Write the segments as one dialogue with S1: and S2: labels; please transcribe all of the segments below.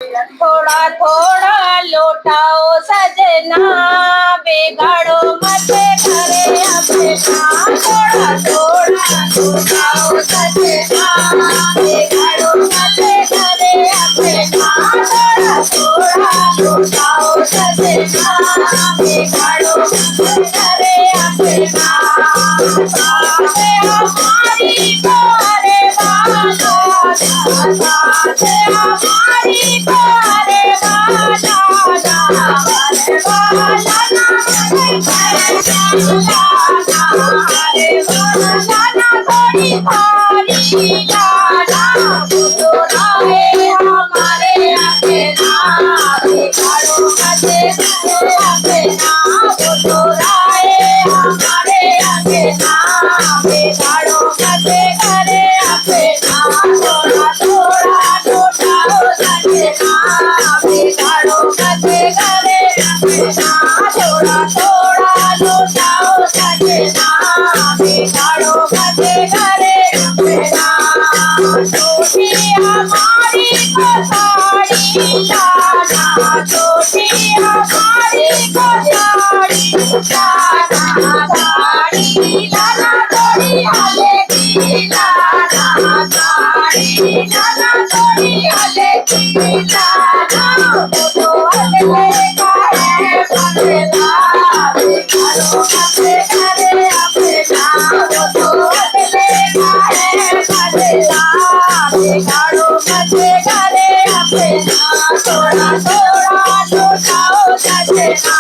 S1: थोड़ा थोड़ा लौटाओ सजना, बिगाड़ो मत करे अपना। थोड़ा थोड़ा लौटाओ सजना, बिगाड़ो मत करे अपना। थोड़ा थोड़ा लौटाओ सजना, बिगाड़ो मत करे अपना। साथे हमारी तोरे वाला, साथे हमारी तोरे वाला, हरे वाला ना हरे वाला ना थोड़ी थारी लाला। बुजुराए हमारे अपना, बिगाड़ो मत करे अपना। बुजुराए हमारे अपना, बिगाड़ो मत करे अपना। थोड़ा थोड़ा लौटाओ सजना, बिगाड़ो मत करे अपना। थोड़ा थोड़ा लौटाओ सजना, बिगाड़ो मत करे अपना। छोटी हमारी को साड़ी लाना, छोटी हमारी को साड़ी लाना, साड़ी लाना थोड़ी हल्की लाना, साड़ी लाना थोड़ी हल्की लाना। वो तो हल्के का है बदला, बिगाड़ो मत करे अपना। वो तो हल्के का है बदला, बिगाड़ो मत करे अपना। थोड़ा थोड़ा लौटाओ सजना,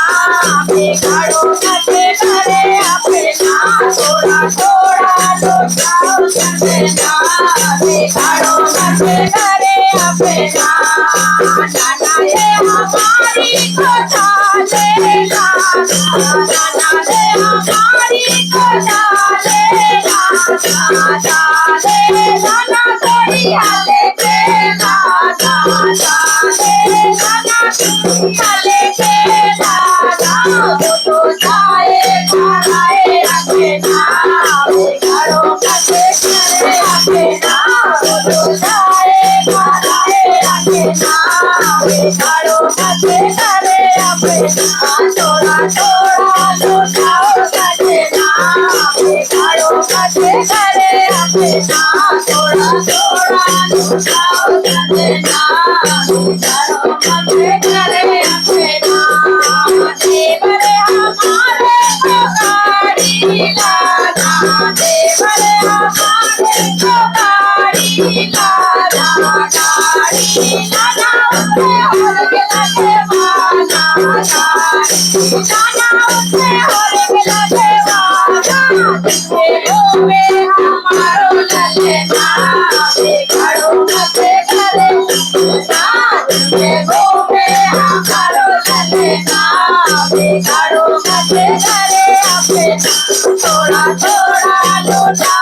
S1: बिगाड़ो मत करे अपना। थोड़ा थोड़ा लौटाओ सजना, बिगाड़ो मत करे अपना। नाना रे हमारी को डाले लाना, नाना रे हमारी को डाले लाना, डाले लाना थोड़ी हल्के लाना, डाले लाना थोड़ी हल्के लाना। वो तो जाए घराए अपना, बिगाड़ो मत करे अपना। वो तो जाए घराए अपना, बिगाड़ो मत करे अपना। थोड़ा थोड़ा लौटाओ सजना, बिगाड़ो मत करे अपना। थोड़ा थोड़ा लौटाओ सजना, बिगाड़ो मत करे अपना। देवर हमारे को गाड़ी लाना, देवर हमारे को गाड़ी लाना, गाड़ी लाना उसे हर के लगे वाला, गाड़ी लाना उसे हर के लगे वाला। तुझे रोवे हमारो ललना, बिगाड़ो मत करे अपना। तुझे रोवे हमारो ललना, बिगाड़ो मत करे अपना। थोड़ा थोड़ा लौटा